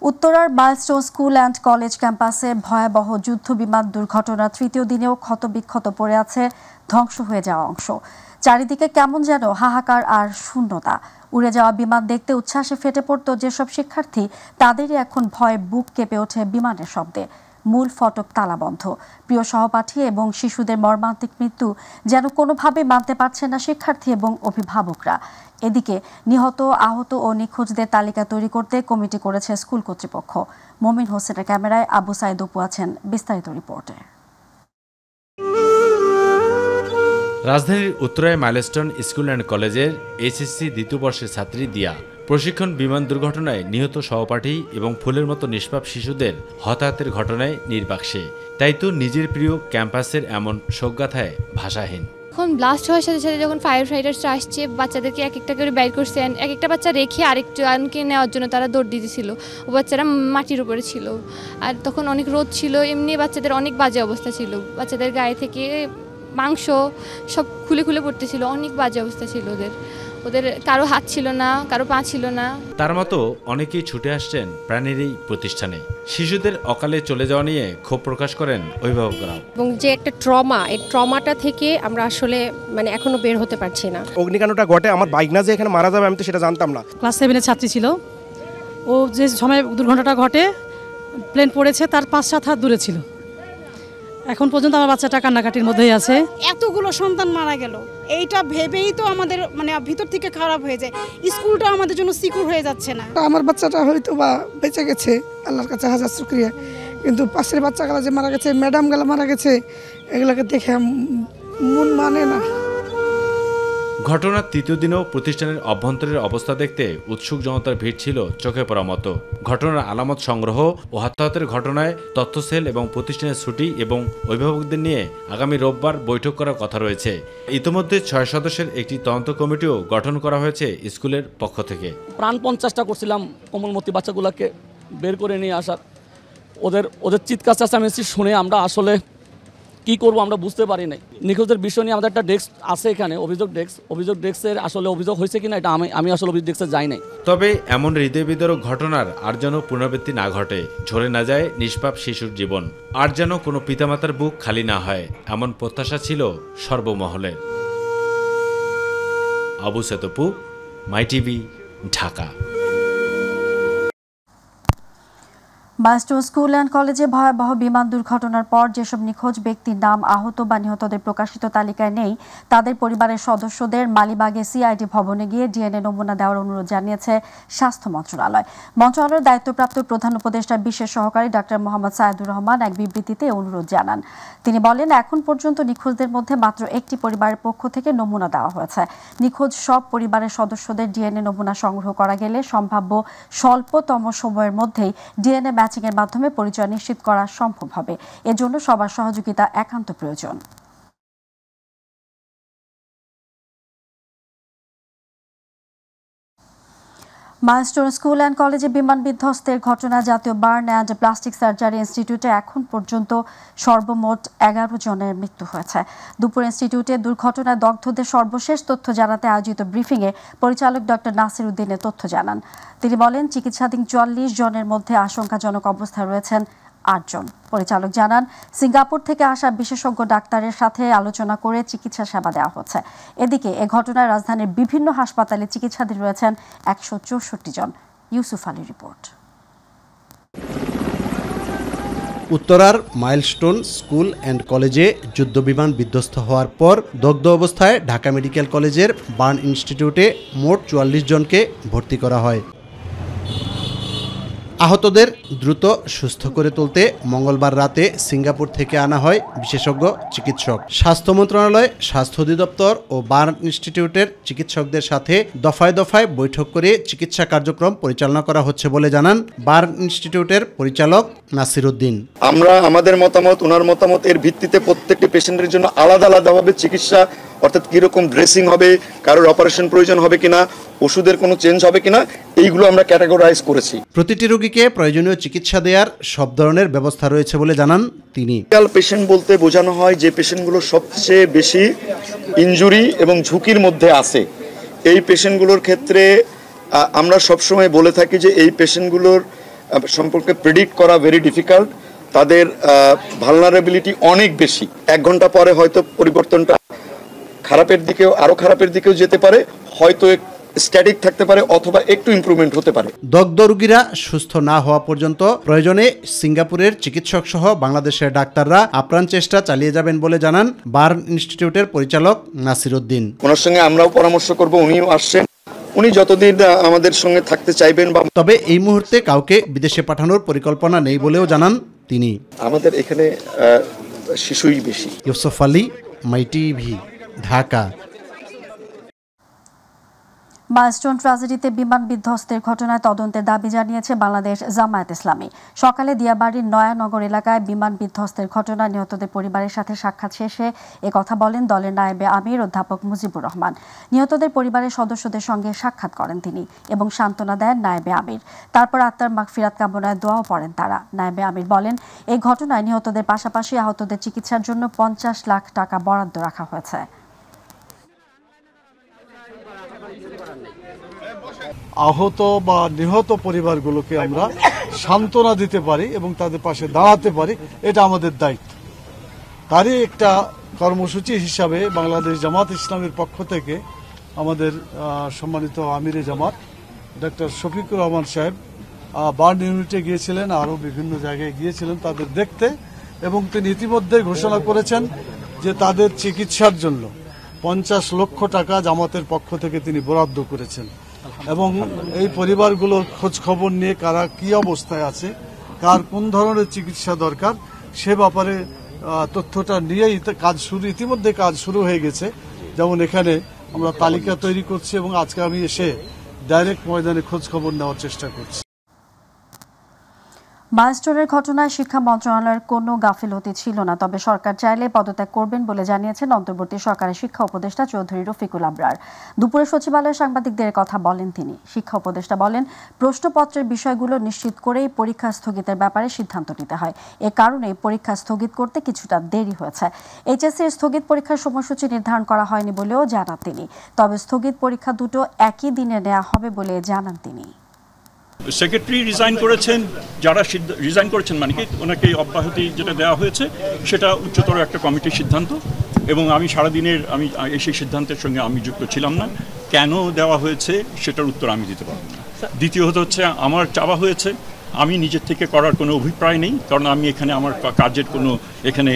উত্তরার milestone school and college ক্যাম্পাসে ভয়াবহ যুদ্ধবিমান দুর্ঘটনার তৃতীয় দিনেও ক্ষতবিক্ষত পড়ে আছে ধ্বংস হয়ে যাওয়া অংশ। চারিদিকে কেমন যেন হাহাকার আর শূন্যতা। উড়ে যাওয়া বিমান দেখতে উচ্ছ্বাসে ফেটে পড়ত যেসব শিক্ষার্থী, তাদেরই এখন ভয়ে বুক কেঁপে ওঠে বিমানের শব্দে। মূল ফটক তালাবন্ধ। প্রিয় সহপাঠী এবং শিশুদের মর্মান্তিক মৃত্যু যেন কোনোভাবে মানতে পারছেন না শিক্ষার্থী এবং অভিভাবকরা। এদিকে নিহত, আহত ও নিখোঁজদের তালিকা তৈরি করতে কমিটি করেছে স্কুল কর্তৃপক্ষ। মমিন হোসেনের ক্যামেরায় আবু সাইদ অপু আছেন বিস্তারিত রিপোর্টে। রাজধানীর উত্তরায় মাইলস্টোন স্কুল অ্যান্ড কলেজের এইচএসসি দ্বিতীয় বর্ষের ছাত্রী দিয়া প্রশিক্ষণ বিমান দুর্ঘটনায় নিহত সহপাঠী এবং ফুলের মতো নিষ্পাপ শিশুদের হতাহতের ঘটনায় নির্বাক। তাই তো নিজের প্রিয় ক্যাম্পাসের এমন শোকগাথায় ভাষাহীন। এখন ব্লাস্ট হওয়ার সাথে সাথে যখন ফায়ার ফাইটার্সরা আসছে, বাচ্চাদেরকে এক একটা করে বের করছেন, এক একটা বাচ্চা রেখে আরেকজনকে নেওয়ার জন্য তারা দৌড় দিতেছিল। ও বাচ্চারা মাটির উপরে ছিল, আর তখন অনেক রোদ ছিল, এমনি বাচ্চাদের অনেক বাজে অবস্থা ছিল। বাচ্চাদের গায়ে থেকে মাংস সব খুলে খুলে পড়তেছিল, অনেক বাজে অবস্থা ছিল ওদের কারো হাত ছিল না, কারো পা ছিল না। তার মতো অনেকেই ছুটে আসছেন প্রাণের এই প্রতিষ্ঠানে। শিশুদের অকালে চলে যাওয়া নিয়ে ক্ষোভ প্রকাশ করেন অভিভাবকরা। এবং যে একটা ট্রমা, এই ট্রমাটা থেকে আমরা আসলে এখনো বের হতে পারছি না। অগ্নিকাণ্ডটা ঘটে আমার বাইক না যে এখানে মারা যাবে আমি তো সেটা জানতাম না। ক্লাস 7-এর ছাত্রী ছিল। ও যে সময় দুর্ঘটনাটা ঘটে প্লেন পড়েছে তার 5-7 হাত দূরে ছিল। এখন পর্যন্ত আমার বাচ্চাটা কান্নাকাটির মধ্যেই আছে। এতগুলো সন্তান মারা গেল, এইটা ভেবেই তো আমাদের ভিতর থেকে খারাপ হয়ে যায়। স্কুলটা আমাদের জন্য সিকিউর হয়ে যাচ্ছে না। আমার বাচ্চাটা হয়তো বা বেঁচে গেছে, আল্লাহর কাছে হাজার শুকরিয়া, কিন্তু পাশের বাচ্চাগুলো যে মারা গেছে, ম্যাডাম গুলো মারা গেছে, এগুলোকে দেখে মন মানে না। ঘটনার তৃতীয় দিনেও প্রতিষ্ঠানের অভ্যন্তরের অবস্থা দেখতে উৎসুক জনতার ভিড় ছিল চোখে পড়ার মতো। ঘটনার আলামত সংগ্রহ ও হতাহতের ঘটনায় তথ্য সেল এবং প্রতিষ্ঠানের ছুটি এবং অভিভাবকদের নিয়ে আগামী রোববার বৈঠক করার কথা রয়েছে। ইতিমধ্যে 6 সদস্যের একটি তদন্ত কমিটিও গঠন করা হয়েছে স্কুলের পক্ষ থেকে। প্রাণপণ চেষ্টা করছিলাম কোমলমতি বাচ্চাগুলোকে বের করে নিয়ে আসার। ওদের চিৎকার চেঁচামেচি শুনে আমরা আসলে কি করব আমরা বুঝতে পারি নাই। নিখোঁজের বিষয় নিয়ে আমাদের একটা ডেস্ক আছে এখানে, অভিযোগ ডেস্কের আসলে অভিযোগ হয়েছে কিনা এটা আমি আসলে অভিযোগ ডেস্কে যাই নাই। তবে এমন হৃদয় বিদারক ঘটনার আর যেন পুনরাবৃত্তি না ঘটে, ঝরে না যায় নিষ্পাপ শিশুর জীবন, আর যেন কোনো পিতামাতার বুক খালি না হয়, এমন প্রত্যাশা ছিল সর্বমহলের। Abu Sayed Apu, my TV, Dhaka. Milestone school and কলেজে ভয়াবহ বিমান দুর্ঘটনার পর যেসব নিখোঁজ ব্যক্তির নাম আহত বা নিহতদের প্রকাশিত তালিকায় নেই, তাদের পরিবারের সদস্যদের মালিবাগে সিআইডি ভবনে গিয়ে ডিএনএ নমুনা দেওয়ার অনুরোধ জানিয়েছে স্বাস্থ্য মন্ত্রণালয়। মন্ত্রণালয়ের দায়িত্বপ্রাপ্ত প্রধান উপদেষ্টার বিশেষ সহকারী ডাক্তার মোহাম্মদ সাইদুর রহমান এক বিবৃতিতে অনুরোধ জানান। তিনি বলেন, এখন পর্যন্ত নিখোঁজদের মধ্যে মাত্র একটি পরিবারের পক্ষ থেকে নমুনা দেওয়া হয়েছে। নিখোঁজ সব পরিবারের সদস্যদের ডিএনএ নমুনা সংগ্রহ করা গেলে সম্ভাব্য স্বল্পতম সময়ের মধ্যেই ডিএনএ ম্যাচিংয়ের মাধ্যমে পরিচয় নিশ্চিত করা সম্ভব হবে। এজন্য সবার সহযোগিতা একান্ত প্রয়োজন। মাইলস্টোন স্কুল অ্যান্ড কলেজে বিমান বিধ্বস্তের ঘটনা জাতীয় বার্ন অ্যান্ড প্লাস্টিক সার্জারি ইনস্টিটিউটে এখন পর্যন্ত সর্বমোট 11 জনের মৃত্যু হয়েছে। দুপুর ইনস্টিটিউটে দুর্ঘটনায় দগ্ধদের সর্বশেষ তথ্য জানাতে আয়োজিত ব্রিফিংয়ে পরিচালক ডক্টর নাসির উদ্দিনের তথ্য জানান। তিনি বলেন, চিকিৎসাধীন 44 জনের মধ্যে আশঙ্কাজনক অবস্থায় রয়েছেন 8 জন। পরিচালক জানান, সিঙ্গাপুর থেকে আসা বিশেষজ্ঞ ডাক্তারের সাথে আলোচনা করে চিকিৎসা সেবা দেওয়া হচ্ছে। এদিকে এ ঘটনায় রাজধানীর বিভিন্ন হাসপাতালে চিকিৎসাধীন রয়েছেন 164 জন। ইউসুফ আলী রিপোর্ট। উত্তরার মাইলস্টোন স্কুল অ্যান্ড কলেজে যুদ্ধবিমান বিধ্বস্ত হওয়ার পর দগ্ধ অবস্থায় ঢাকা মেডিকেল কলেজের বার্ন ইনস্টিটিউটে মোট 44 জনকে ভর্তি করা হয়। আহতদের দ্রুত সুস্থ করে তুলতে মঙ্গলবার রাতে সিঙ্গাপুর থেকে আনা হয় বিশেষজ্ঞ চিকিৎসক। স্বাস্থ্য মন্ত্রণালয়, স্বাস্থ্য অধিদপ্তর ও বার্ন ইনস্টিটিউটের চিকিৎসকদের সাথে দফায় দফায় বৈঠক করে চিকিৎসা কার্যক্রম পরিচালনা করা হচ্ছে বলে জানান বার্ন ইনস্টিটিউটের পরিচালক নাসির উদ্দিন। আমরা আমাদের মতামত, ওনার মতামত এর ভিত্তিতে প্রত্যেকটি পেশেন্টের জন্য আলাদা আলাদাভাবে চিকিৎসা, অর্থাৎ কিরকম ড্রেসিং হবে, কারোর অপারেশন প্রয়োজন হবে কিনা, ওষুধের কোনো চেঞ্জ হবে কিনা, এইগুলো আমরা ক্যাটাগরাইজ করেছি। প্রতিটি রোগীকে প্রয়োজনীয় চিকিৎসা দেওয়ার সব ধরনের ব্যবস্থা রয়েছে বলে জানান তিনি। পেশেন্ট বলতে বোঝানো হয় যে পেশেন্টগুলো সবচেয়ে বেশি ইনজুরি এবং ঝুঁকির মধ্যে আছে। এই পেশেন্টগুলোর ক্ষেত্রে আমরা সবসময় বলে থাকি যে এই পেশেন্টগুলোর সম্পর্কে প্রেডিক্ট করা ভেরি ডিফিকাল্ট। তাদের ভালনারেবিলিটি অনেক বেশি। 1 ঘন্টা পরে হয়তো পরিবর্তনটা আরো খারাপের দিকেও যেতে পারে, হয়তো স্ট্যাটিক থাকতে পারে অথবা একটু ইমপ্রুভমেন্ট হতে পারে। দগ্ধ রোগীরা সুস্থ না হওয়া পর্যন্ত প্রয়োজনে সিঙ্গাপুরের চিকিৎসক সহ বাংলাদেশের ডাক্তাররা আপ্রাণ চেষ্টা চালিয়ে যাবেন বলে জানান বার্ন ইনস্টিটিউটের পরিচালক নাসির উদ্দিন। ওনার সঙ্গে আমরাও পরামর্শ করব, উনিও আসছেন, উনি যতদিন আমাদের সঙ্গে থাকতে চাইবেন। তবে এই মুহূর্তে কাউকে বিদেশে পাঠানোর পরিকল্পনা নেই বলেও জানান তিনি। আমাদের এখানে শিশুই বেশি। ইউসুফ আলী, মাই টিভি, ঢাকা। মাইলস্টোন ট্র্যাজেডিতে বিমান বিধ্বস্তের ঘটনায় তদন্তের দাবি জানিয়েছে বাংলাদেশ জামায়াত ইসলামী। সকালে দিয়াবাড়ির নয়ানগর এলাকায় বিমান বিধ্বস্তের ঘটনায় নিহতদের পরিবারের সাথে সাক্ষাৎ শেষে একথা বলেন দলের নায়েবে আমির অধ্যাপক মুজিবুর রহমান। নিহতদের পরিবারের সদস্যদের সঙ্গে সাক্ষাৎ করেন তিনি এবং সান্ত্বনা দেন নায়েবে আমির। তারপর আত্মার মাগফিরাত কামনায় দোয়াও পড়েন তারা। নায়েবে আমির বলেন, এই ঘটনায় নিহতদের পাশাপাশি আহতদের চিকিৎসার জন্য 50 লাখ টাকা বরাদ্দ রাখা হয়েছে। আহত বা নিহত পরিবারগুলোকে আমরা সান্ত্বনা দিতে পারি এবং তাদের পাশে দাঁড়াতে পারি, এটা আমাদের দায়িত্ব। তারই একটা কর্মসূচি হিসাবে বাংলাদেশ জামাত ইসলামের পক্ষ থেকে আমাদের সম্মানিত আমিরে জামাত ডক্টর শফিকুর রহমান সাহেব বার্ন ইউনিটে গিয়েছিলেন, আরও বিভিন্ন জায়গায় গিয়েছিলেন তাদের দেখতে, এবং তিনি ইতিমধ্যে ঘোষণা করেছেন যে তাদের চিকিৎসার জন্য 50 লক্ষ টাকা জামাতের পক্ষ থেকে তিনি বরাদ্দ করেছেন। এবং এই পরিবারগুলোর খোঁজ খবর নিয়ে কারা কি অবস্থায় আছে, কার কোন ধরনের চিকিৎসা দরকার, সে ব্যাপারে তথ্যটা নিয়েই ইতিমধ্যে কাজ শুরু হয়ে গেছে। যেমন এখানে আমরা তালিকা তৈরি করছি এবং আজকে আমি এসে ডাইরেক্ট ময়দানে খোঁজ খবর নেওয়ার চেষ্টা করছি। মাইলস্টোনের ঘটনায় শিক্ষা মন্ত্রণালয়ের কোনো গাফিলতি ছিল না, তবে সরকার চাইলে পদত্যাগ করবেন বলে জানিয়েছেন অন্তর্বর্তী সরকারের শিক্ষা উপদেষ্টা চৌধুরী রফিকুল আবরার। দুপুরে সচিবালয়ে সাংবাদিকদের কথা বলেন তিনি। শিক্ষা উপদেষ্টা বলেন, প্রশ্নপত্রের বিষয়গুলো নিশ্চিত করেই পরীক্ষা স্থগিতের ব্যাপারে সিদ্ধান্ত নিতে হয়। এ কারণে পরীক্ষা স্থগিত করতে কিছুটা দেরি হয়েছে। এইচএসসির স্থগিত পরীক্ষার সময়সূচি নির্ধারণ করা হয়নি বলেও জানান তিনি। তবে স্থগিত পরীক্ষা দুটো একই দিনে নেওয়া হবে বলে জানান তিনি। সেক্রেটারি রিজাইন করেছেন, যারা রিজাইন করেছেন মানে কি ওনাকে অব্যাহতি যেটা দেওয়া হয়েছে সেটা উচ্চতর একটা কমিটির সিদ্ধান্ত, এবং আমি সারাদিনের সেই সিদ্ধান্তের সঙ্গে আমি যুক্ত ছিলাম না। কেন দেওয়া হয়েছে সেটার উত্তর আমি দিতে পারব না। দ্বিতীয়ত হচ্ছে, আমার চাওয়া হয়েছে, আমি নিজের থেকে করার কোনো অভিপ্রায় নেই, কারণ আমি এখানে আমার কাজের কোনো এখানে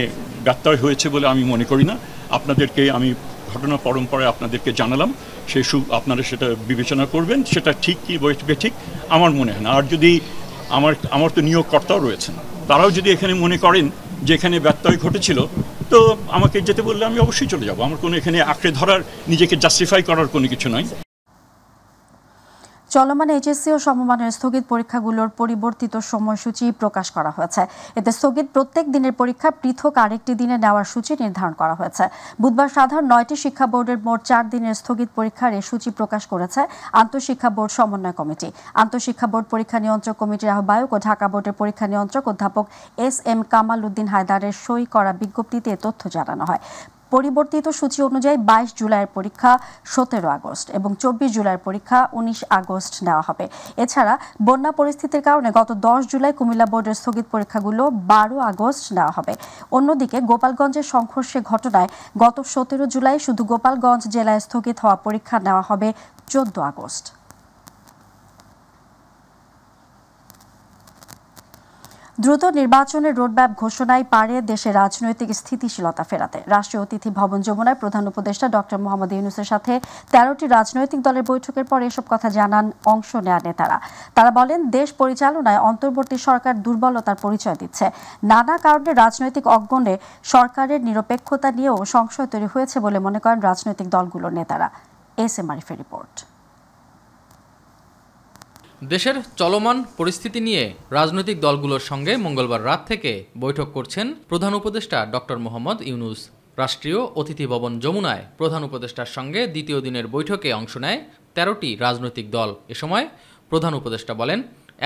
ব্যত্যয় হয়েছে বলে আমি মনে করি না। আপনাদেরকে আমি ঘটনা পরম্পরায় আপনাদেরকে জানালাম, আপনারা সেটা বিবেচনা করবেন, সেটা ঠিক কি ঠিক আমার মনে হয় না। আর যদি আমার তো নিয়োগকর্তাও রয়েছেন, তারাও যদি এখানে মনে করেন যে এখানে ব্যত্যয় ঘটেছিল, তো আমাকে যেতে বললে আমি অবশ্যই চলে যাব। আমার কোনো এখানে আঁকড়ে ধরার, নিজেকে জাস্টিফাই করার কোনো কিছু নয়। চলমান এইচএসসি ও সমমানের স্থগিত পরীক্ষাগুলোর পরিবর্তিত সময়সূচি প্রকাশ করা হয়েছে। এতে স্থগিত প্রত্যেক দিনের পরীক্ষা পৃথক আরেকটি দিনে নেওয়ার সূচি নির্ধারণ করা হয়েছে। বুধবার সাধারণ 9টি শিক্ষা বোর্ডের মোট 4 দিনের স্থগিত পরীক্ষার এই সূচি প্রকাশ করেছে আন্তঃশিক্ষা বোর্ড সমন্বয় কমিটি। আন্তঃশিক্ষা বোর্ড পরীক্ষা নিয়ন্ত্রক কমিটির আহ্বায়ক ও ঢাকা বোর্ডের পরীক্ষা নিয়ন্ত্রক অধ্যাপক SM কামাল উদ্দিন হায়দারের সই করা বিজ্ঞপ্তিতে তথ্য জানানো হয়। পরিবর্তিত সূচি অনুযায়ী 22 জুলাইয়ের পরীক্ষা 17 আগস্ট এবং 24 জুলাইয়ের পরীক্ষা 19 আগস্ট নেওয়া হবে। এছাড়া বন্যা পরিস্থিতির কারণে গত 10 জুলাই কুমিল্লা বোর্ডের স্থগিত পরীক্ষাগুলো 12 আগস্ট নেওয়া হবে। অন্যদিকে গোপালগঞ্জের সংঘর্ষের ঘটনায় গত 17 জুলাই শুধু গোপালগঞ্জ জেলায় স্থগিত হওয়া পরীক্ষা নেওয়া হবে 14 আগস্ট। দ্রুত নির্বাচনের রোডম্যাপ ঘোষণায় পারে দেশে রাজনৈতিক স্থিতিশীলতা ফেরাতে। রাষ্ট্রীয় অতিথি ভবন যমুনায় প্রধান উপদেষ্টা ডক্টর মোহাম্মদ ইউনূসের সাথে 13টি রাজনৈতিক দলের বৈঠকের পর এসব কথা জানান অংশ নেয়া নেতারা। তারা বলেন, দেশ পরিচালনায় অন্তর্বর্তী সরকার দুর্বলতার পরিচয় দিচ্ছে। নানা কারণে রাজনৈতিক অঙ্গনে সরকারের নিরপেক্ষতা নিয়েও সংশয় তৈরি হয়েছে বলে মনে করেন রাজনৈতিক দলগুলোর নেতারা। SM আরিফের রিপোর্ট। দেশের চলমান পরিস্থিতি নিয়ে রাজনৈতিক দলগুলোর সঙ্গে মঙ্গলবার রাত থেকে বৈঠক করছেন প্রধান উপদেষ্টা ডক্টর মোহাম্মদ ইউনূস। রাষ্ট্রীয় অতিথি ভবন যমুনায় প্রধান উপদেষ্টার সঙ্গে দ্বিতীয় দিনের বৈঠকে অংশ নেয় 13টি রাজনৈতিক দল। এ সময় প্রধান উপদেষ্টা বলেন,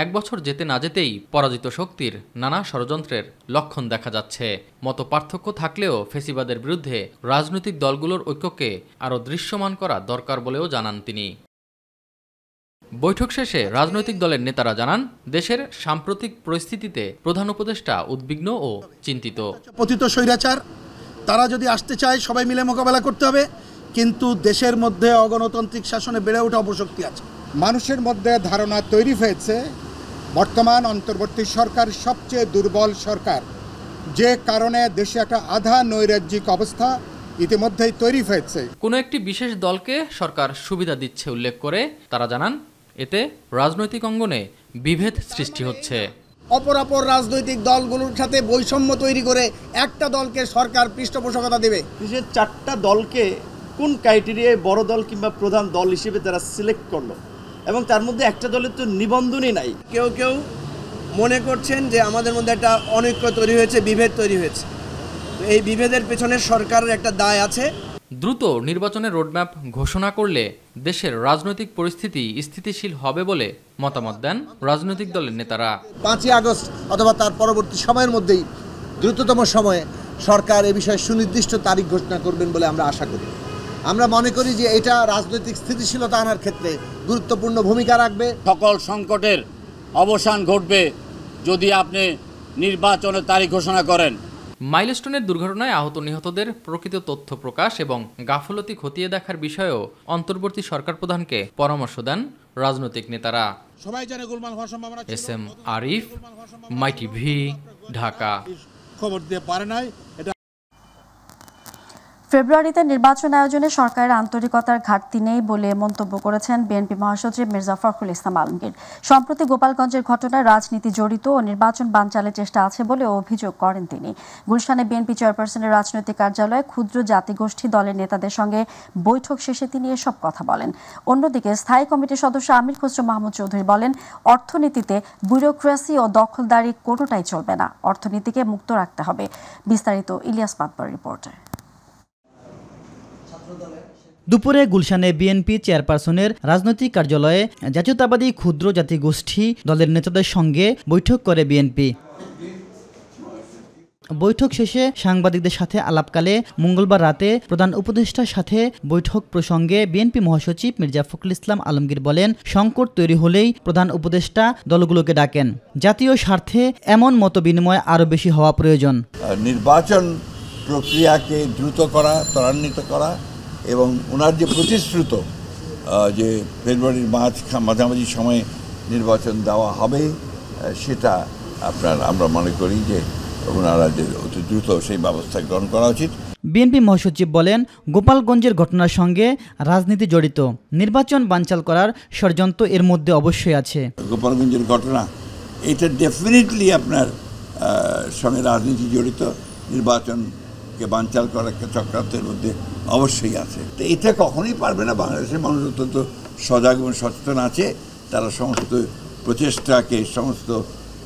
1 বছর যেতে না যেতেই পরাজিত শক্তির নানা ষড়যন্ত্রের লক্ষণ দেখা যাচ্ছে। মত পার্থক্য থাকলেও ফ্যাসিবাদের বিরুদ্ধে রাজনৈতিক দলগুলোর ঐক্যকে আরও দৃশ্যমান করা দরকার বলেও জানান তিনি। বৈঠক শেষে রাজনৈতিক দলের নেতারা জানান, দেশের সাম্প্রতিক পরিস্থিতিতে প্রধান উপদেষ্টা উদ্বিগ্ন ও চিন্তিত। পতিত স্বৈরাচার তারা যদি আসতে চায় সবাই মিলে মোকাবেলা করতে হবে, কিন্তু দেশের মধ্যে অগণতান্ত্রিক শাসনে বেড়ে ওঠা অপশক্তি আছে। মানুষের মধ্যে ধারণা তৈরি হয়েছে বর্তমান অন্তর্বর্তী সরকার সবচেয়ে দুর্বল সরকার, যে কারণে দেশে একটা আধা নৈরাজ্যিক অবস্থা ইতিমধ্যেই তৈরি হয়েছে। কোনো একটি বিশেষ দলকে সরকার সুবিধা দিচ্ছে উল্লেখ করে তারা জানান, এতে রাজনৈতিক অঙ্গনে বিভেদ সৃষ্টি হচ্ছে। অপরাপর রাজনৈতিক দলগুলোর সাথে বৈষম্য তৈরি করে একটা দলকে সরকার পৃষ্ঠপোষকতা দেবে। যে 4টা দলকে কোন ক্রাইটেরিয়ায় বড় দল কিংবা প্রধান দল হিসেবে তারা সিলেক্ট করলো, এবং তার মধ্যে একটা দলের তো নিবন্ধনই নাই। কেউ কেউ মনে করছেন যে আমাদের মধ্যে একটা অনৈক্য তৈরি হয়েছে, বিভেদ তৈরি হয়েছে। তো এই বিভেদের পেছনে সরকারের একটা দায় আছে। দ্রুত নির্বাচনের রোডম্যাপ ঘোষণা করলে দেশের রাজনৈতিক পরিস্থিতি স্থিতিশীল হবে বলে মতামত দেন রাজনৈতিক দলের নেতারা। 5ই আগস্ট অথবা তার পরবর্তী সময়ের মধ্যেই দ্রুততম সময়ে সরকার এ বিষয়ে সুনির্দিষ্ট তারিখ ঘোষণা করবেন বলে আমরা আশা করি। আমরা মনে করি যে এটা রাজনৈতিক স্থিতিশীলতা আনার ক্ষেত্রে গুরুত্বপূর্ণ ভূমিকা রাখবে। সকল সংকটের অবসান ঘটবে যদি আপনি নির্বাচনের তারিখ ঘোষণা করেন। মাইলস্টোনের দুর্ঘটনায় আহত নিহতদের প্রকৃত তথ্য প্রকাশ এবং গাফলতি খতিয়ে দেখার বিষয়েও অন্তর্বর্তী সরকার প্রধানকে পরামর্শ দেন রাজনৈতিক নেতারা। এস.এম. আরিফ, মাইটিভি, ঢাকা। খবর দিয়ে পারে নাই। ফেব্রুয়ারিতে নির্বাচন আয়োজনে সরকারের আন্তরিকতার ঘাটতি নেই বলে মন্তব্য করেছেন বিএনপি মহাসচিব মির্জা ফখরুল ইসলাম আলমগীর। সম্প্রতি গোপালগঞ্জের ঘটনায় রাজনীতি জড়িত ও নির্বাচন বানচালের চেষ্টা আছে বলে অভিযোগ করেন তিনি। গুলশানে বিএনপি চেয়ারপারসনের রাজনৈতিক কার্যালয়ে ক্ষুদ্র জাতিগোষ্ঠী দলের নেতাদের সঙ্গে বৈঠক শেষে তিনি এসব কথা বলেন। অন্যদিকে স্থায়ী কমিটির সদস্য আমির খসরু মাহমুদ চৌধুরী বলেন, অর্থনীতিতে ব্যুরোক্রেসি ও দখলদারি কোনোটাই চলবে না, অর্থনীতিকে মুক্ত রাখতে হবে। বিস্তারিত ইলিয়াস মাতবার রিপোর্টে। দুপুরে গুলশানে বিএনপি চেয়ারপারসনের রাজনৈতিক কার্যালয়ে জাতীয়তাবাদী ক্ষুদ্র জাতিগোষ্ঠী দলের নেতাদের সঙ্গে বৈঠক করে বিএনপি। বৈঠক শেষে সাংবাদিকদের সাথে আলাপকালে মঙ্গলবার রাতে প্রধান উপদেষ্টার সাথে বৈঠক প্রসঙ্গে বিএনপি মহাসচিব মির্জা ফখরুল ইসলাম আলমগীর বলেন, সংকট তৈরি হলেই প্রধান উপদেষ্টা দলগুলোকে ডাকেন। জাতীয় স্বার্থে এমন মতবিনিময় আরও বেশি হওয়া প্রয়োজন। নির্বাচন প্রক্রিয়াকে দ্রুত করা, ত্বরান্বিত করা এবং ওনার যে প্রতিশ্রুত যে ফেব্রুয়ারির মাঝামাঝি সময়ে নির্বাচন দেওয়া হবে, সেটা আমরা মনে করি যে ওনারা যে অতি দ্রুত সেই ব্যবস্থা গ্রহণ করা উচিত। বিএনপি মহাসচিব বলেন, গোপালগঞ্জের ঘটনার সঙ্গে রাজনীতি জড়িত, নির্বাচন বানচাল করার ষড়যন্ত্র এর মধ্যে অবশ্যই আছে। গোপালগঞ্জের ঘটনা এটা ডেফিনেটলি আপনার সঙ্গে রাজনীতি জড়িত, নির্বাচনকে বানচাল করার একটা চক্রান্তের মধ্যে অবশ্যই আছে। তো এটা কখনোই পারবে না। বাংলাদেশের মানুষ অত্যন্ত সজাগ এবং সচেতন আছে, তারা সমস্ত প্রচেষ্টাকে, সমস্ত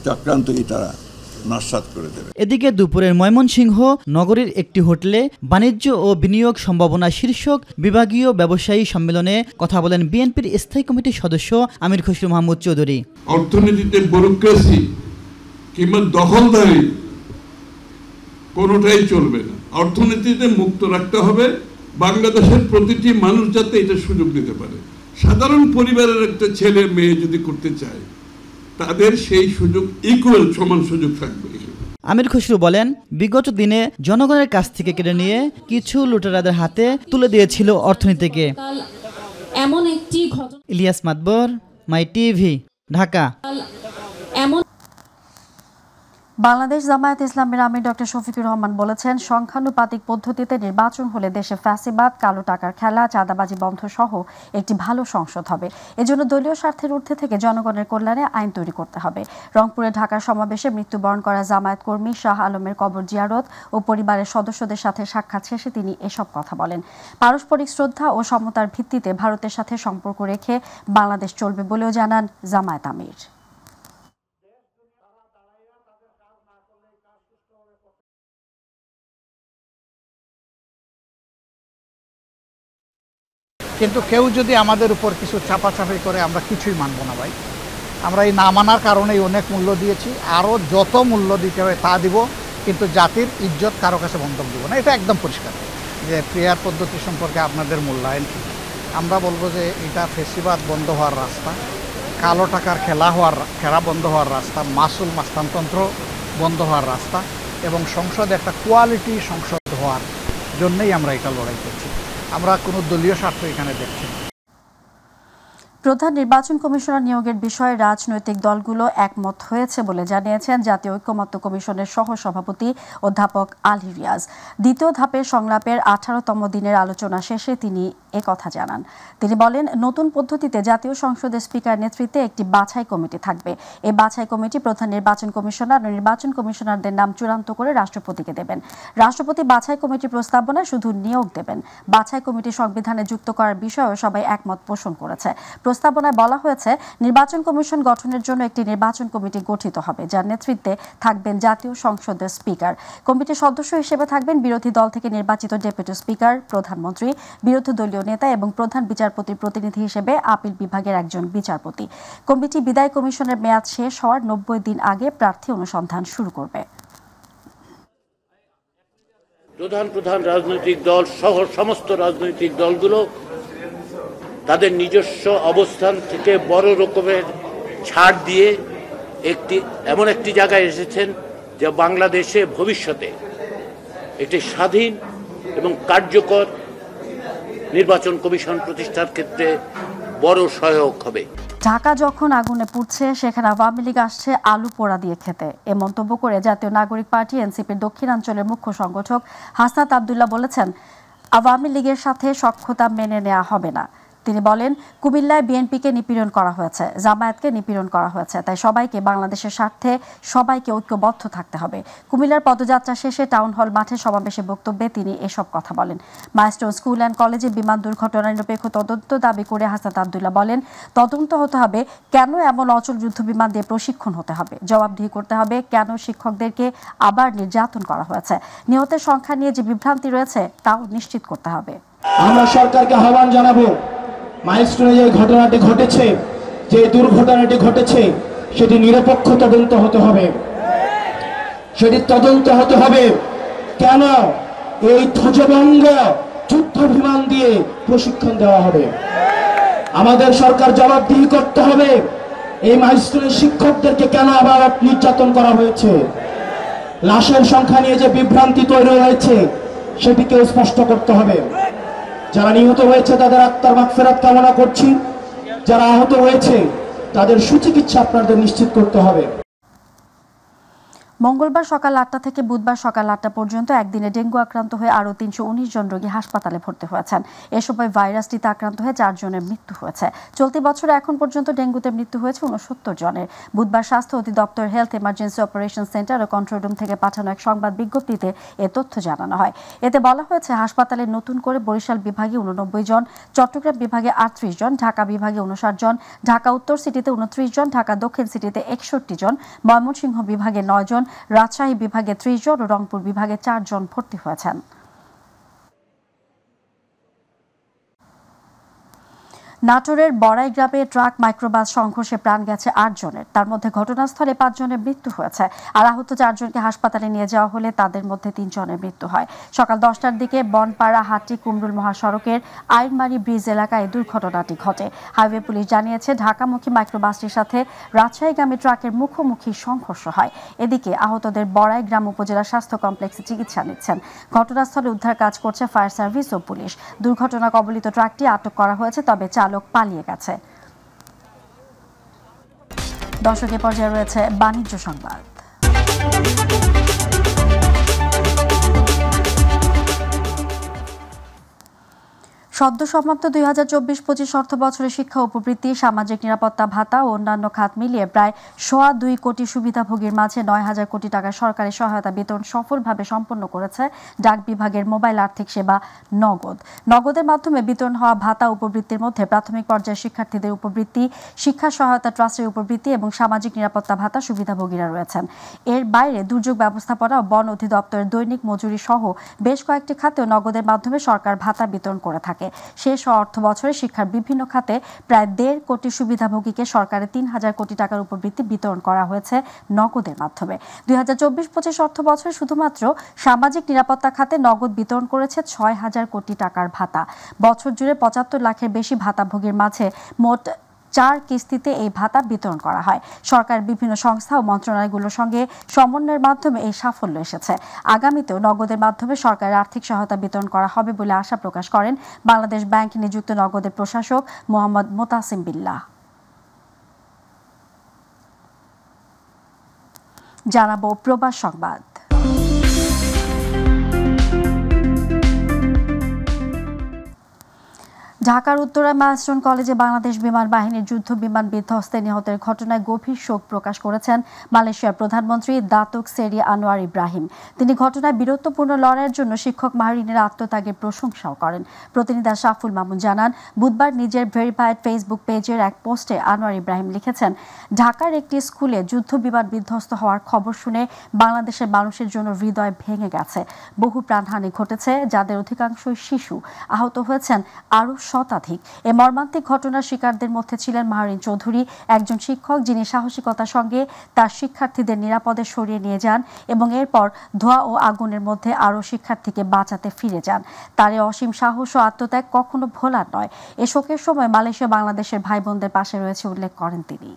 চক্রান্তকে তারা নস্যাৎ করে দেবে। এদিকে দুপুরের ময়মনসিংহ নগরীর একটি হোটেলে বাণিজ্য ও বিনিয়োগ সম্ভাবনা শীর্ষক বিভাগীয় ব্যবসায়ী সম্মেলনে কথা বলেন বিএনপির স্থায়ী কমিটির সদস্য আমির খসরু মাহমুদ চৌধুরী। অর্থনীতিতে ব্যুরোক্রেসি কিংবা দখলদারি কোনোটাই চলবে না, অর্থনীতিতে মুক্ত রাখতে হবে। বাংলাদেশের প্রতিটি মানুষ যাতে এটা সুযোগ দিতে পারে। সাধারণ পরিবারের একটা ছেলে মেয়ে যদি করতে চায়, তাদের সেই সুযোগ ইকুয়াল, সমান সুযোগ থাকবে। আমির খসরু বলেন, বিগত দিনে জনগণের কাছ থেকে কেড়ে নিয়ে কিছু লুটেরাদের হাতে তুলে দিয়েছিল অর্থনীতিকে। ইলিয়াস মাতবর, মাইটিভি, ঢাকা। বাংলাদেশ জামায়াত ইসলামের আমির ডক্টর শফিকুর রহমান বলেছেন, সংখ্যানুপাতিক পদ্ধতিতে নির্বাচন হলে দেশে ফ্যাসিবাদ, কালো টাকার খেলা, চাঁদাবাজি বন্ধ সহ একটি ভালো সংসদ হবে। এজন্য দলীয় স্বার্থের ঊর্ধ্বে থেকে জনগণের কল্যাণে আইন তৈরি করতে হবে। রংপুরে ঢাকার সমাবেশে মৃত্যুবরণ করা জামায়াত কর্মী শাহ আলমের কবর জিয়ারত ও পরিবারের সদস্যদের সাথে সাক্ষাৎ শেষে তিনি এসব কথা বলেন। পারস্পরিক শ্রদ্ধা ও সমতার ভিত্তিতে ভারতের সাথে সম্পর্ক রেখে বাংলাদেশ চলবে বলেও জানান জামায়াত আমির। কিন্তু কেউ যদি আমাদের উপর কিছু চাপাচাপি করে, আমরা কিছুই মানব না ভাই। আমরা এই না মানার কারণেই অনেক মূল্য দিয়েছি, আরও যত মূল্য দিতে হবে তা দিব, কিন্তু জাতির ইজ্জত কারো কাছে বন্ধক দিব না। এটা একদম পরিষ্কার যে প্রেয়ার পদ্ধতি সম্পর্কে আপনাদের মূল্যায়ন কী। আমরা বলবো যে এটা ফেসিবাদ বন্ধ হওয়ার রাস্তা, কালো টাকার খেলা বন্ধ হওয়ার রাস্তা, মাসুল মাস্তানতন্ত্র বন্ধ হওয়ার রাস্তা এবং সংসদে একটা কোয়ালিটি সংসদ হওয়ার জন্যই আমরা এটা লড়াই করছি। আমরা কোনো দলীয় স্বার্থ এখানে দেখছি না। প্রধান নির্বাচন কমিশনার নিয়োগের বিষয়ে রাজনৈতিক দলগুলো একমত হয়েছে বলে জানিয়েছেন জাতীয় ঐক্যমত্য কমিশনের সহসভাপতি অধ্যাপক আলী রিয়াজ। দ্বিতীয় ধাপের সংলাপের 18তম দিনের আলোচনা শেষে তিনি একথা জানান। তিনি বলেন, নতুন পদ্ধতিতে জাতীয় সংসদের স্পিকার নেতৃত্বে একটি বাছাই কমিটি থাকবে। এই বাছাই কমিটি প্রধান নির্বাচন কমিশনার ও নির্বাচন কমিশনারদের নাম চূড়ান্ত করে রাষ্ট্রপতিকে দেবেন। রাষ্ট্রপতি বাছাই কমিটির প্রস্তাবনায় শুধু নিয়োগ দেবেন। বাছাই কমিটি সংবিধানে যুক্ত করার বিষয়েও সবাই একমত পোষণ করেছে। প্রস্তাবনায় বলা হয়েছে, নির্বাচন কমিশন গঠনের জন্য একটি নির্বাচন কমিটি গঠিত হবে, যার নেতৃত্বে থাকবেন জাতীয় সংসদের স্পিকার। কমিটির সদস্য হিসেবে থাকবেন বিরোধী দল থেকে নির্বাচিত ডেপুটি স্পিকার, প্রধানমন্ত্রী, বিরোধী দলীয় নেতা এবং প্রধান বিচারপতির প্রতিনিধি হিসেবে আপিল বিভাগের একজন বিচারপতি। কমিটি বিদায় কমিশনের মেয়াদ শেষ হওয়ার 90 দিন আগে প্রার্থী অনুসন্ধান শুরু করবে। প্রধান রাজনৈতিক দল সহ সমস্ত রাজনৈতিক দলগুলো তাদের নিজস্ব অবস্থান থেকে বড় রকমের ছাড় দিয়ে এমন একটি জায়গায় এসেছেন যা বাংলাদেশে ভবিষ্যতে একটি স্বাধীন এবং কার্যকর নির্বাচন কমিশন প্রতিষ্ঠার ক্ষেত্রে বড় সহায়ক হবে। ঢাকা যখন আগুনে পুড়ছে সেখানে আওয়ামী লীগ আসছে আলু পোড়া দিয়ে খেতে, এ মন্তব্য করে জাতীয় নাগরিক পার্টি এনসিপির দক্ষিণাঞ্চলের মুখ্য সংগঠক হাসনাত আব্দুল্লাহ বলেছেন, আওয়ামী লীগের সাথে সখ্যতা মেনে নেওয়া হবে না। তিনি বলেন, কুমিল্লায় বিএনপিকে নিপীড়ন করা হয়েছে, জামায়াতকে নিপীড়ন করা হয়েছে, তাই সবাইকে বাংলাদেশের স্বার্থে সবাইকে ঐক্যবদ্ধ থাকতে হবে। কুমিল্লার পদযাত্রা শেষে টাউন হল মাঠে সমাবেশে বক্তব্যে তিনি এসব কথা বলেন। মাইলস্টোন স্কুল অ্যান্ড কলেজে বিমান দুর্ঘটনার নিরপেক্ষ তদন্ত দাবি করে হাসনাত আব্দুল্লাহ বলেন, তদন্ত হতে হবে কেন এমন অচল যুদ্ধ বিমান দিয়ে প্রশিক্ষণ হতে হবে, জবাবদিহি করতে হবে কেন শিক্ষকদেরকে আবার নির্যাতন করা হয়েছে, নিহতের সংখ্যা নিয়ে যে বিভ্রান্তি রয়েছে তাও নিশ্চিত করতে হবে। আমরা সরকারকে আহ্বান জানাবো, মাইলস্টোনে যে ঘটনাটি ঘটেছে, যে দুর্ঘটনাটি ঘটেছে, সেটি নিরপেক্ষ তদন্ত হতে হবে। সেটি তদন্ত হতে হবে কেন এই ধ্বজভঙ্গ যুদ্ধ বিমান দিয়ে প্রশিক্ষণ দেওয়া হবে। আমাদের সরকার জবাবদিহি করতে হবে, এই মাইলস্টোনের শিক্ষকদেরকে কেন আবার নির্যাতন করা হয়েছে। লাশের সংখ্যা নিয়ে যে বিভ্রান্তি তৈরি হয়েছে সেটিকেও স্পষ্ট করতে হবে। যারা নিহত হয়েছে তাদের আত্মার মাগফিরাত কামনা করছি, যারা আহত হয়েছে তাদের সুচিকিৎসা আপনাদের নিশ্চিত করতে হবে। মঙ্গলবার সকাল 8টা থেকে বুধবার সকাল 8টা পর্যন্ত একদিনে ডেঙ্গু আক্রান্ত হয়ে আরও 319 জন রোগী হাসপাতালে ভর্তি হয়েছেন। এ সময় ভাইরাসটিতে আক্রান্ত হয়ে 4 জনের মৃত্যু হয়েছে। চলতি বছরে এখন পর্যন্ত ডেঙ্গুতে মৃত্যু হয়েছে 69 জনের। বুধবার স্বাস্থ্য অধিদপ্তর হেলথ ইমার্জেন্সি অপারেশন সেন্টার ও কন্ট্রোল রুম থেকে পাঠানো এক সংবাদ বিজ্ঞপ্তিতে এ তথ্য জানানো হয়। এতে বলা হয়েছে, হাসপাতালে নতুন করে বরিশাল বিভাগে 89 জন, চট্টগ্রাম বিভাগে 38 জন, ঢাকা বিভাগে 59 জন, ঢাকা উত্তর সিটিতে 29 জন, ঢাকা দক্ষিণ সিটিতে 61 জন, ময়মনসিংহ বিভাগে 9 জন, রাজশাহী বিভাগে 30 জন ও রংপুর বিভাগে 4 জন ভর্তি হয়েছেন। নাটোরের বড়াই গ্রামে ট্রাক মাইক্রোবাস সংঘর্ষে প্রাণ গেছে 8 জনের, তার মধ্যে ঘটনাস্থলে 5 জনের মৃত্যু হয়েছে আর আহত 4 জনকে হাসপাতালে নিয়ে যাওয়া হলে তাদের মধ্যে 3 জনের মৃত্যু হয়। সকাল 10টার দিকে বনপাড়া হাটি কুমরুল মহাসড়কের আইনমারি ব্রিজ এলাকায় দুর্ঘটনাটি ঘটে। হাইওয়ে পুলিশ জানিয়েছে, ঢাকামুখী মাইক্রোবাসটির সাথে রাজশাহীগামী ট্রাকের মুখোমুখি সংঘর্ষ হয়। এদিকে আহতদের বড়াই গ্রাম উপজেলা স্বাস্থ্য কমপ্লেক্সে চিকিৎসা নিচ্ছেন। ঘটনাস্থলে উদ্ধার কাজ করছে ফায়ার সার্ভিস ও পুলিশ। দুর্ঘটনা কবলিত ট্রাকটি আটক করা হয়েছে, তবে চালক পালিয়ে গেছে। দর্শকের পর্যায়ে রয়েছে বাণিজ্য সংবাদ। সদ্য সমাপ্ত 2024-25 অর্থ বছরের শিক্ষা উপবৃত্তি, সামাজিক নিরাপত্তা ভাতা ও অন্যান্য খাত মিলিয়ে প্রায় 2.25 কোটি সুবিধাভোগীর মাঝে 9,000 কোটি টাকা সরকারি সহায়তা বিতরণ সফলভাবে সম্পন্ন করেছে ডাক বিভাগের মোবাইল আর্থিক সেবা নগদ। নগদের মাধ্যমে বিতরণ হওয়া ভাতা উপবৃত্তির মধ্যে প্রাথমিক পর্যায়ের শিক্ষার্থীদের উপবৃত্তি, শিক্ষা সহায়তা ট্রাস্টের উপবৃত্তি এবং সামাজিক নিরাপত্তা ভাতা সুবিধাভোগীরা রয়েছেন। এর বাইরে দুর্যোগ ব্যবস্থাপনা ও বন অধিদপ্তরের দৈনিক মজুরি সহ বেশ কয়েকটি খাতেও নগদের মাধ্যমে সরকার ভাতা বিতরণ করে থাকে। থাকে। শেষ অর্থ বছরে শিক্ষার বিভিন্ন খাতে প্রায় 1.5 কোটি সুবিধাভোগীকে সরকারের 3,000 কোটি টাকার উপর বৃত্তি বিতরণ করা হয়েছে নগদের মাধ্যমে। 2024-25 অর্থ বছরে শুধুমাত্র সামাজিক নিরাপত্তা খাতে নগদ বিতরণ করেছে 6,000 কোটি টাকার ভাতা। বছর জুড়ে 75 লাখের বেশি ভাতাভোগীর মাঝে মোট 4 কিস্তিতে এই ভাতা বিতরণ করা হয়। সরকার বিভিন্ন সংস্থা ও মন্ত্রণালয়গুলোর সঙ্গে সমন্বয়ের মাধ্যমে এই সাফল্য এসেছে। আগামীতেও নগদের মাধ্যমে সরকারের আর্থিক সহায়তা বিতরণ করা হবে বলে আশা প্রকাশ করেন বাংলাদেশ ব্যাংক নিযুক্ত নগদের প্রশাসক মোহাম্মদ মোতাসিম বিল্লাহ। জানাবো প্রবাস সংবাদ। ঢাকার উত্তরায় মাইলস্টোন কলেজে বাংলাদেশ বিমান বাহিনীর যুদ্ধ বিমান বিধ্বস্তে নিহতের ঘটনায় গভীর শোক প্রকাশ করেছেন মালয়েশিয়ার প্রধানমন্ত্রী দাতুক সেরি আনোয়ার ইব্রাহিম। তিনি ঘটনায় বীরত্বপূর্ণ লড়াইয়ের জন্য শিক্ষক মাহরিনের আত্মত্যাগের প্রশংসাও করেন। প্রতিনিধি শাফুল মামুন জানান, বুধবার নিজের ভেরিফাইড ফেসবুক পেজের এক পোস্টে আনোয়ার ইব্রাহিম লিখেছেন, ঢাকার একটি স্কুলে যুদ্ধ বিমান বিধ্বস্ত হওয়ার খবর শুনে বাংলাদেশের মানুষের জন্য হৃদয় ভেঙে গেছে। বহু প্রাণহানি ঘটেছে, যাদের অধিকাংশই শিশু। আহত হয়েছেন আরও শতাধিক। এ মর্মান্তিক ঘটনার শিকারদের মধ্যে ছিলেন মাহরিন চৌধুরী, একজন শিক্ষক যিনি সাহসিকতার সঙ্গে তার শিক্ষার্থীদের নিরাপদে সরিয়ে নিয়ে যান এবং এরপর ধোঁয়া ও আগুনের মধ্যে আরও শিক্ষার্থীকে বাঁচাতে ফিরে যান। তার এই অসীম সাহস ও আত্মত্যাগ কখনো ভোলার নয়। এ শোকের সময় মালয়েশিয়া বাংলাদেশের ভাই বোনদের পাশে রয়েছে উল্লেখ করেন তিনি।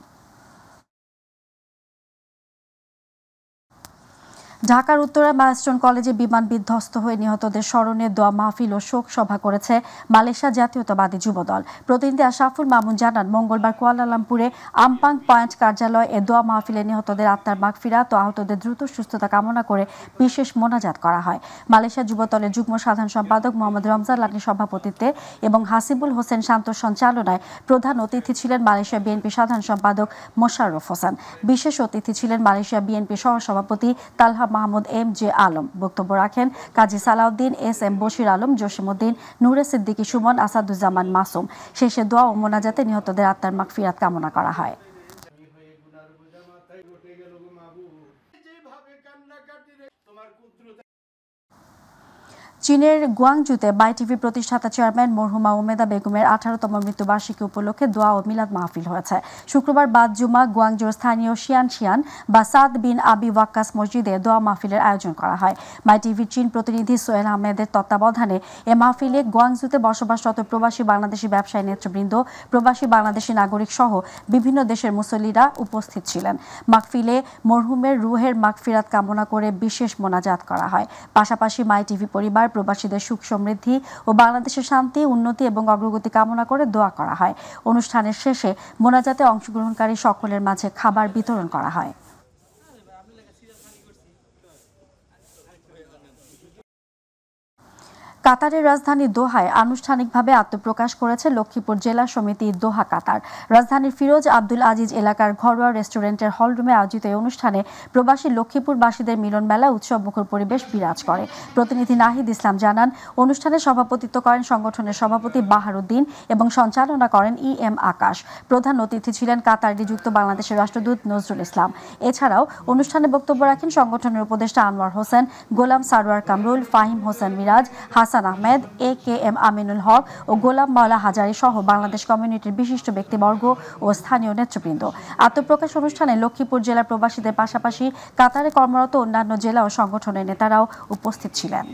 ঢাকার উত্তরায় মাইলস্টোন কলেজে বিমান বিধ্বস্ত হয়ে নিহতদের স্মরণে দোয়া মাহফিল ও শোক সভা করেছে মালয়েশিয়া জাতীয়তাবাদী যুবদল। প্রতিনিধি আশরাফুল মামুন জানান, মঙ্গলবার কুয়ালালামপুরে আমপাং পয়েন্ট কার্যালয়ে এ দোয়া মাহফিলে নিহতদের আত্মার মাগফিরাত ও আহতদের দ্রুত সুস্থতা কামনা করে বিশেষ মোনাজাত করা হয়। মালয়েশিয়া যুবদলের যুগ্ম সাধারণ সম্পাদক মোহাম্মদ রমজান লাকনির সভাপতিত্বে এবং হাসিবুল হোসেন শান্ত সঞ্চালনায় প্রধান অতিথি ছিলেন মালয়েশিয়া বিএনপি সাধারণ সম্পাদক মোশাররফ হোসেন। বিশেষ অতিথি ছিলেন মালয়েশিয়া বিএনপি সহসভাপতি তালহা মাহমুদ MJ আলম। বক্তব্য রাখেন কাজী সালাউদ্দিন, SM বশির আলম, জসিমউদ্দিন, নূরে সিদ্দিকী সুমন, আসাদুজ্জামান মাসুম। শেষে দোয়া ও মোনাজাতে নিহতদের আত্মার মাগফিরাত কামনা করা হয়। চীনের গুয়াংজুতে বাইটিভি প্রতিষ্ঠাতা চেয়ারম্যান মরহুমা উমেদা বেগমের 18তম মৃত্যুবার্ষিকী উপলক্ষে দোয়া ও মিলাদ মাহফিল হয়েছে। শুক্রবার বাদ জুমা গুয়াংজুর স্থানীয় শিয়ান বা সাদ বিন আবি ওয়াক্কাস মসজিদে দোয়া মাহফিলের আয়োজন করা হয়। বাইটিভির চীন প্রতিনিধি সোহেল আহমেদের তত্ত্বাবধানে এ মাহফিলে গুয়াংজুতে বসবাসরত প্রবাসী বাংলাদেশি ব্যবসায়ী নেতৃবৃন্দ, প্রবাসী বাংলাদেশি নাগরিক সহ বিভিন্ন দেশের মুসল্লিরা উপস্থিত ছিলেন। মাহফিলে মরহুমের রুহের মাগফিরাত কামনা করে বিশেষ মোনাজাত করা হয়। পাশাপাশি মাইটিভি পরিবার প্রবাসীদের সুখ সমৃদ্ধি ও বাংলাদেশের শান্তি, উন্নতি এবং অগ্রগতি কামনা করে দোয়া করা হয়। অনুষ্ঠানের শেষে মোনাজাতে অংশগ্রহণকারী সকলের মাঝে খাবার বিতরণ করা হয়। কাতারের রাজধানী দোহায় আনুষ্ঠানিকভাবে আত্মপ্রকাশ করেছে লক্ষ্মীপুর জেলা সমিতি দোহা কাতার। রাজধানীর ফিরোজ আব্দুল আজিজ এলাকার ঘরোয়া রেস্টুরেন্টের হলরুমে আয়োজিত এই অনুষ্ঠানে প্রবাসী লক্ষ্মীপুরবাসীদের মিলন মেলা উৎসবমুখর পরিবেশ বিরাজ করে। প্রতিনিধি নাহিদ ইসলাম জানান, অনুষ্ঠানে সভাপতিত্ব করেন সংগঠনের সভাপতি বাহারুদ্দিন এবং সঞ্চালনা করেন EM আকাশ। প্রধান অতিথি ছিলেন কাতার নিযুক্ত বাংলাদেশের রাষ্ট্রদূত নজরুল ইসলাম। এছাড়াও অনুষ্ঠানে বক্তব্য রাখেন সংগঠনের উপদেষ্টা আনোয়ার হোসেন, গোলাম সারোয়ার কামরুল, ফাহিম হোসেন মিরাজ, হাসান আহমেদ, AKM আমিনুল হক ও গোলাম মাওলা হাজারি সহ বাংলাদেশ কমিউনিটির বিশিষ্ট ব্যক্তিবর্গ ও স্থানীয় নেতৃবৃন্দ। আত্মপ্রকাশ অনুষ্ঠানে লক্ষ্মীপুর জেলার প্রবাসীদের পাশাপাশি কাতারে কর্মরত অন্যান্য জেলা ও সংগঠনের নেতারাও উপস্থিত ছিলেন।